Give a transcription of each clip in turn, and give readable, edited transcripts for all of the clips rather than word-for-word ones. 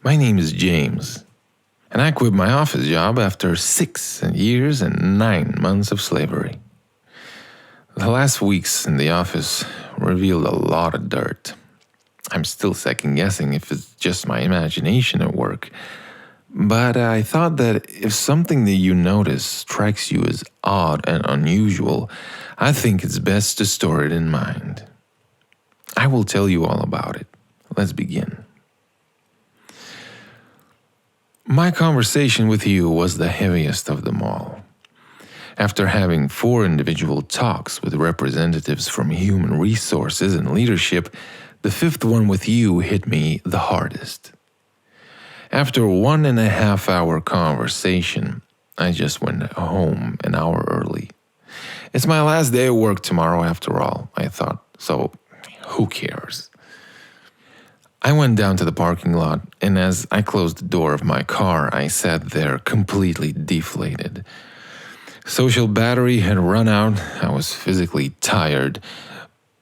My name is James, and I quit my office job after 6 years and 9 months of slavery. The last weeks in the office revealed a lot of dirt. I'm still second-guessing if it's just my imagination at work, but I thought that if something that you notice strikes you as odd and unusual, I think it's best to store it in mind. I will tell you all about it. Let's begin. My conversation with you was the heaviest of them all. After having 4 individual talks with representatives from human resources and leadership, the 5th one with you hit me the hardest. After a 1.5-hour conversation, I just went home an hour early. It's my last day at work tomorrow after all, I thought, so who cares? I went down to the parking lot, and as I closed the door of my car, I sat there completely deflated. Social battery had run out. I was physically tired.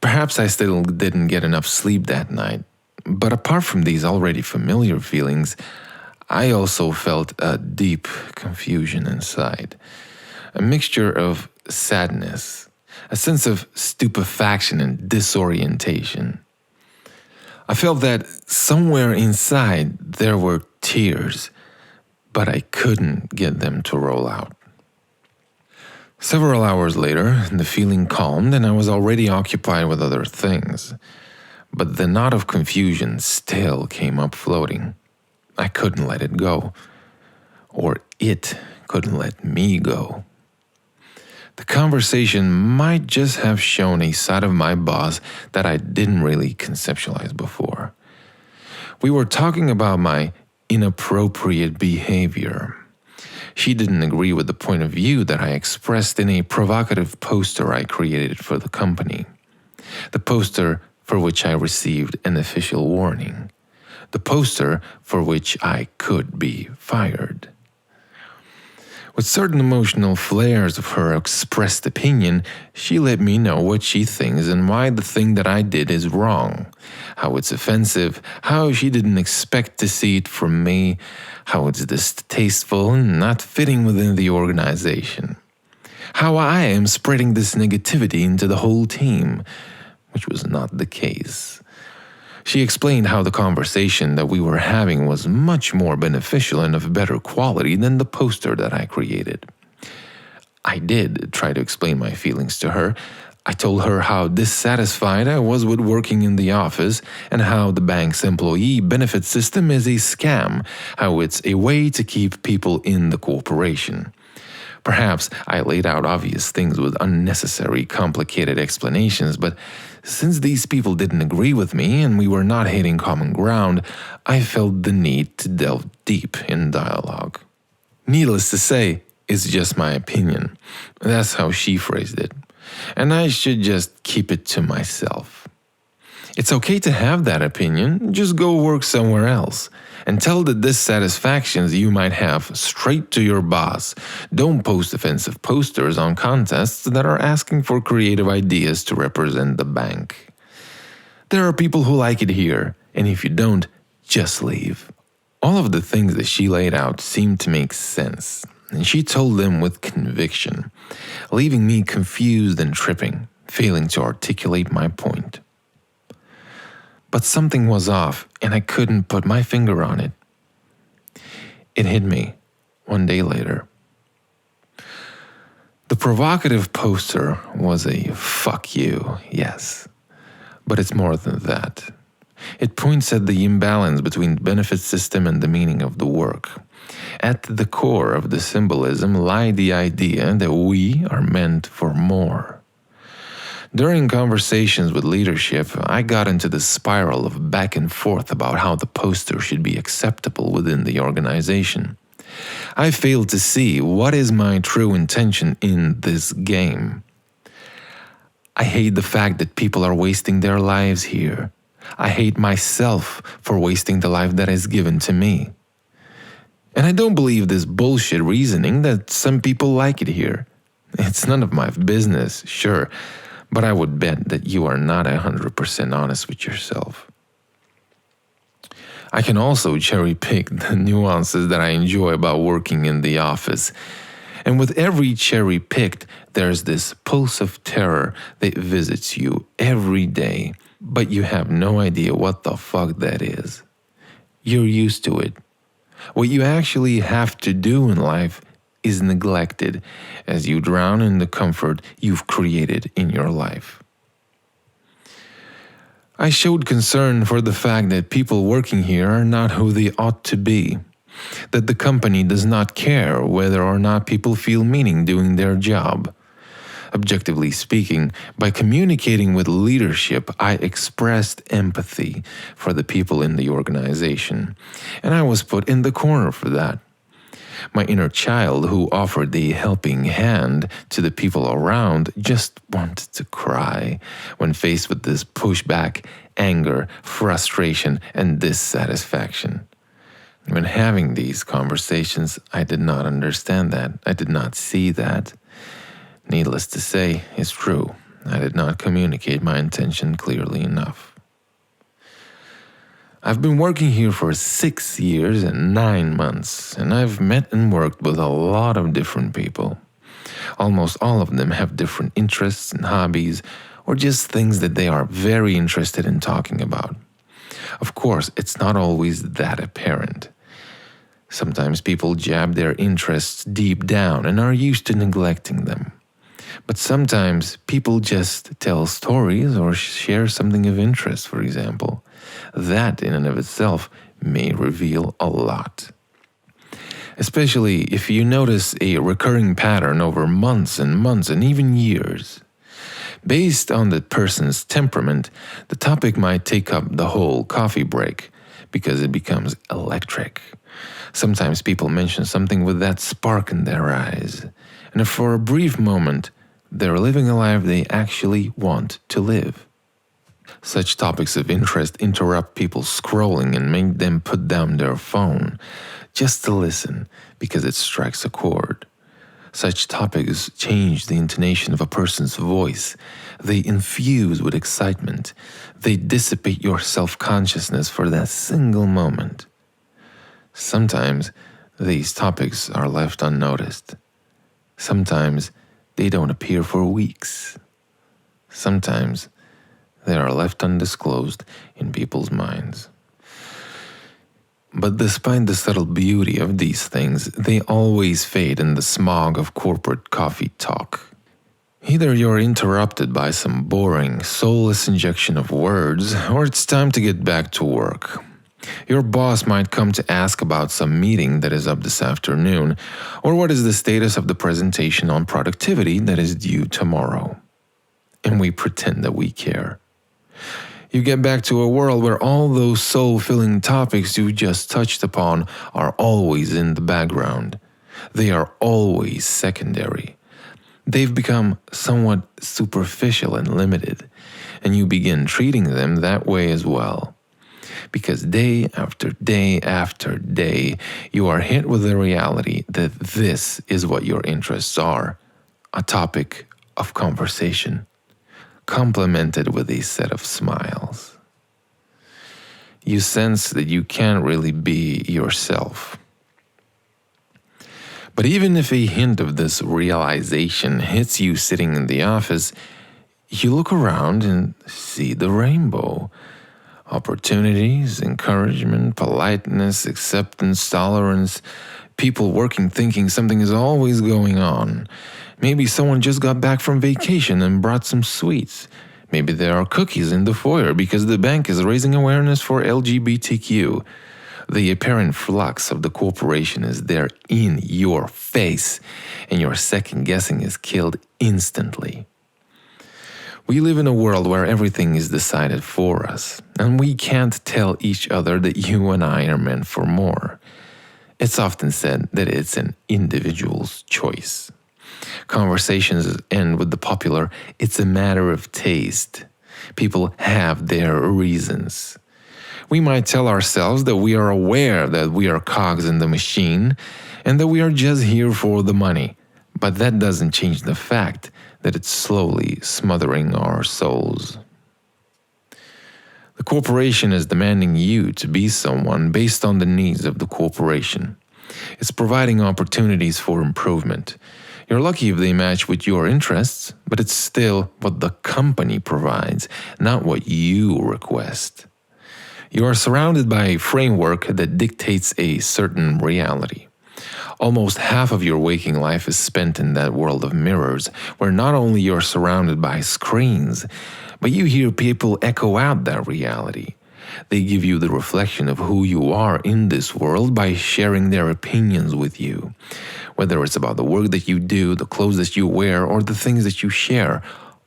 Perhaps I still didn't get enough sleep that night. But apart from these already familiar feelings, I also felt a deep confusion inside. A mixture of sadness, a sense of stupefaction and disorientation. I felt that somewhere inside there were tears, but I couldn't get them to roll out. Several hours later, the feeling calmed and I was already occupied with other things. But the knot of confusion still came up floating. I couldn't let it go. Or it couldn't let me go. The conversation might just have shown a side of my boss that I didn't really conceptualize before. We were talking about my inappropriate behavior. She didn't agree with the point of view that I expressed in a provocative poster I created for the company. The poster for which I received an official warning. The poster for which I could be fired. With certain emotional flares of her expressed opinion, she let me know what she thinks and why the thing that I did is wrong, how it's offensive, how she didn't expect to see it from me, how it's distasteful and not fitting within the organization, how I am spreading this negativity into the whole team, which was not the case. She explained how the conversation that we were having was much more beneficial and of better quality than the poster that I created. I did try to explain my feelings to her. I told her how dissatisfied I was with working in the office and how the bank's employee benefit system is a scam, how it's a way to keep people in the corporation. Perhaps I laid out obvious things with unnecessary, complicated explanations, but since these people didn't agree with me and we were not hitting common ground, I felt the need to delve deep in dialogue. Needless to say, it's just my opinion. That's how she phrased it. And I should just keep it to myself. It's okay to have that opinion, just go work somewhere else. And tell the dissatisfactions you might have straight to your boss. Don't post offensive posters on contests that are asking for creative ideas to represent the bank. There are people who like it here, and if you don't, just leave. All of the things that she laid out seemed to make sense, and she told them with conviction, leaving me confused and tripping, failing to articulate my point. But something was off, and I couldn't put my finger on it. It hit me 1 day later. The provocative poster was a fuck you, yes. But it's more than that. It points at the imbalance between the benefit system and the meaning of the work. At the core of the symbolism lied the idea that we are meant for more. During conversations with leadership, I got into the spiral of back and forth about how the poster should be acceptable within the organization. I failed to see what is my true intention in this game. I hate the fact that people are wasting their lives here. I hate myself for wasting the life that is given to me. And I don't believe this bullshit reasoning that some people like it here. It's none of my business, sure, but I would bet that you are not 100% honest with yourself. I can also cherry pick the nuances that I enjoy about working in the office. And with every cherry picked, there's this pulse of terror that visits you every day, but you have no idea what the fuck that is. You're used to it. What you actually have to do in life is neglected as you drown in the comfort you've created in your life. I showed concern for the fact that people working here are not who they ought to be, that the company does not care whether or not people feel meaning doing their job. Objectively speaking, by communicating with leadership, I expressed empathy for the people in the organization, and I was put in the corner for that. My inner child, who offered a helping hand to the people around, just wanted to cry when faced with this pushback, anger, frustration, and dissatisfaction. When having these conversations, I did not understand that. I did not see that. Needless to say, it's true. I did not communicate my intention clearly enough. I've been working here for 6 years and 9 months, and I've met and worked with a lot of different people. Almost all of them have different interests and hobbies, or just things that they are very interested in talking about. Of course, it's not always that apparent. Sometimes people jab their interests deep down and are used to neglecting them. But sometimes people just tell stories or share something of interest, for example. That in and of itself may reveal a lot. Especially if you notice a recurring pattern over months and months and even years. Based on the person's temperament, the topic might take up the whole coffee break because it becomes electric. Sometimes people mention something with that spark in their eyes, and if for a brief moment they're living a life they actually want to live. Such topics of interest interrupt people scrolling and make them put down their phone just to listen because it strikes a chord. Such topics change the intonation of a person's voice. They infuse with excitement. They dissipate your self-consciousness for that single moment. Sometimes these topics are left unnoticed. Sometimes they don't appear for weeks. Sometimes they are left undisclosed in people's minds. But despite the subtle beauty of these things, they always fade in the smog of corporate coffee talk. Either you're interrupted by some boring, soulless injection of words, or it's time to get back to work. Your boss might come to ask about some meeting that is up this afternoon, or what is the status of the presentation on productivity that is due tomorrow. And we pretend that we care. You get back to a world where all those soul-filling topics you just touched upon are always in the background. They are always secondary. They've become somewhat superficial and limited, and you begin treating them that way as well. Because day after day after day, you are hit with the reality that this is what your interests are, a topic of conversation, complemented with a set of smiles. You sense that you can't really be yourself. But even if a hint of this realization hits you sitting in the office, you look around and see the rainbow. Opportunities, encouragement, politeness, acceptance, tolerance, people working thinking something is always going on. Maybe someone just got back from vacation and brought some sweets. Maybe there are cookies in the foyer because the bank is raising awareness for LGBTQ. The apparent flux of the corporation is there in your face, and your second guessing is killed instantly. We live in a world where everything is decided for us, and we can't tell each other that you and I are meant for more. It's often said that it's an individual's choice. Conversations end with the popular, "It's a matter of taste." People have their reasons. We might tell ourselves that we are aware that we are cogs in the machine and that we are just here for the money, but that doesn't change the fact that it's slowly smothering our souls. The corporation is demanding you to be someone based on the needs of the corporation. It's providing opportunities for improvement. You're lucky if they match with your interests, but it's still what the company provides, not what you request. You are surrounded by a framework that dictates a certain reality. Almost half of your waking life is spent in that world of mirrors, where not only you're surrounded by screens, but you hear people echo out that reality. They give you the reflection of who you are in this world by sharing their opinions with you. Whether it's about the work that you do, the clothes that you wear, or the things that you share,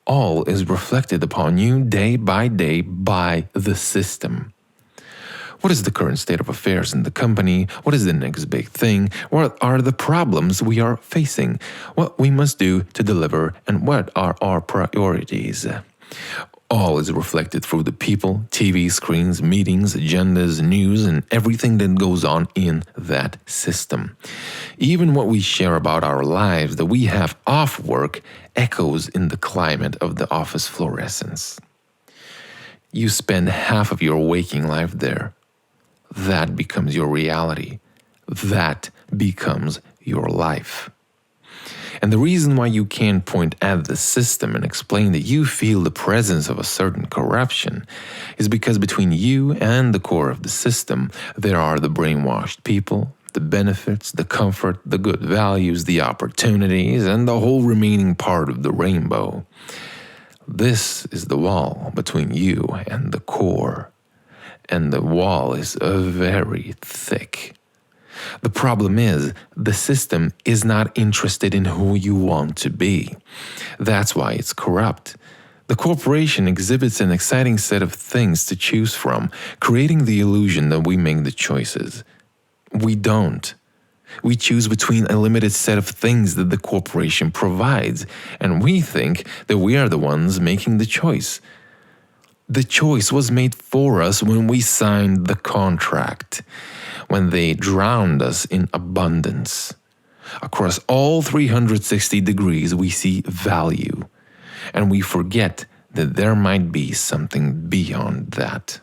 all is reflected upon you day by the system. What is the current state of affairs in the company? What is the next big thing? What are the problems we are facing? What we must do to deliver, and what are our priorities? All is reflected through the people, TV screens, meetings, agendas, news, and everything that goes on in that system. Even what we share about our lives that we have off work echoes in the climate of the office fluorescence. You spend half of your waking life there. That becomes your reality. That becomes your life. And the reason why you can't point at the system and explain that you feel the presence of a certain corruption is because between you and the core of the system, there are the brainwashed people, the benefits, the comfort, the good values, the opportunities, and the whole remaining part of the rainbow. This is the wall between you and the core. And the wall is very thick. The problem is, the system is not interested in who you want to be. That's why it's corrupt. The corporation exhibits an exciting set of things to choose from, creating the illusion that we make the choices. We don't. We choose between a limited set of things that the corporation provides, and we think that we are the ones making the choice. The choice was made for us when we signed the contract, when they drowned us in abundance. Across all 360 degrees, we see value, and we forget that there might be something beyond that.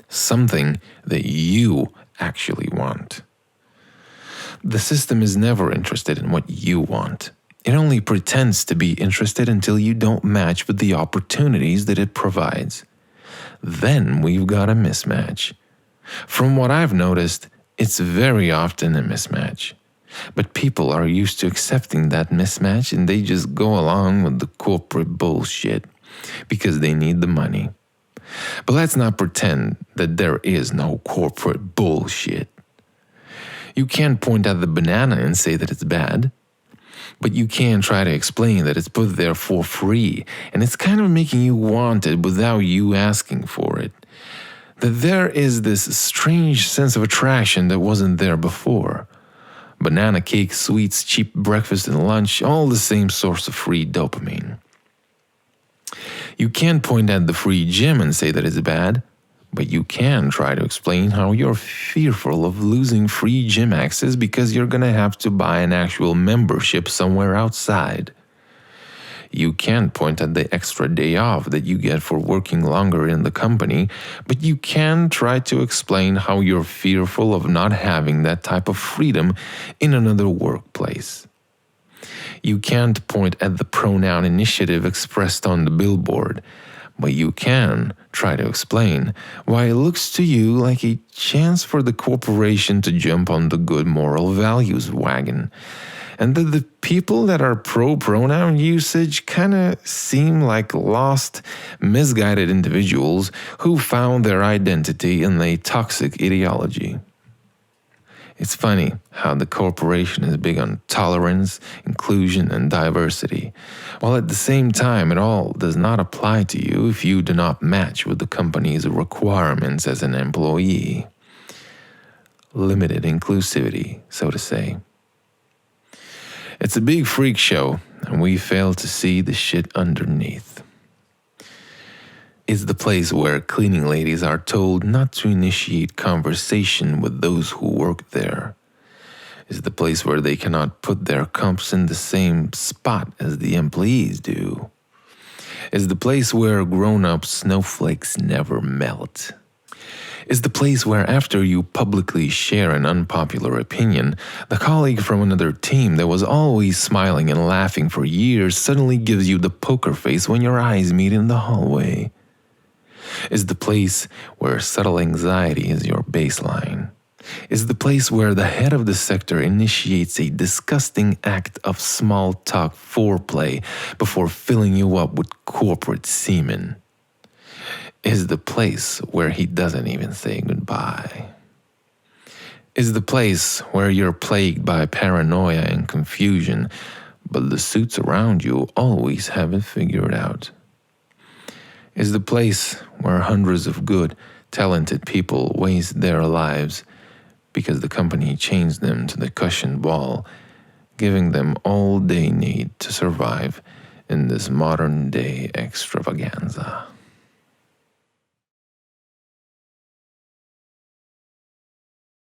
Something that you actually want. The system is never interested in what you want. It only pretends to be interested until you don't match with the opportunities that it provides. Then we've got a mismatch. From what I've noticed, it's very often a mismatch. But people are used to accepting that mismatch and they just go along with the corporate bullshit because they need the money. But let's not pretend that there is no corporate bullshit. You can't point at the banana and say that it's bad. But you can try to explain that it's put there for free, and it's kind of making you want it without you asking for it. That there is this strange sense of attraction that wasn't there before. Banana cake, sweets, cheap breakfast and lunch, all the same source of free dopamine. You can't point at the free gym and say that it's bad, but you can try to explain how you're fearful of losing free gym access because you're gonna have to buy an actual membership somewhere outside. You can't point at the extra day off that you get for working longer in the company, but you can try to explain how you're fearful of not having that type of freedom in another workplace. You can't point at the pronoun initiative expressed on the billboard, but you can try to explain why it looks to you like a chance for the corporation to jump on the good moral values wagon, and that the people that are pro-pronoun usage kinda seem like lost, misguided individuals who found their identity in a toxic ideology. It's funny how the corporation is big on tolerance, inclusion, and diversity, while at the same time it all does not apply to you if you do not match with the company's requirements as an employee. Limited inclusivity, so to say. It's a big freak show, and we fail to see the shit underneath. It's the place where cleaning ladies are told not to initiate conversation with those who work there. It's the place where they cannot put their cups in the same spot as the employees do. Is the place where grown-up snowflakes never melt. Is the place where after you publicly share an unpopular opinion, the colleague from another team that was always smiling and laughing for years suddenly gives you the poker face when your eyes meet in the hallway. Is the place where subtle anxiety is your baseline. Is the place where the head of the sector initiates a disgusting act of small talk foreplay before filling you up with corporate semen. Is the place where he doesn't even say goodbye. Is the place where you're plagued by paranoia and confusion, but the suits around you always have it figured out. Is the place where hundreds of good, talented people waste their lives because the company chains them to the cushioned wall, giving them all they need to survive in this modern-day extravaganza.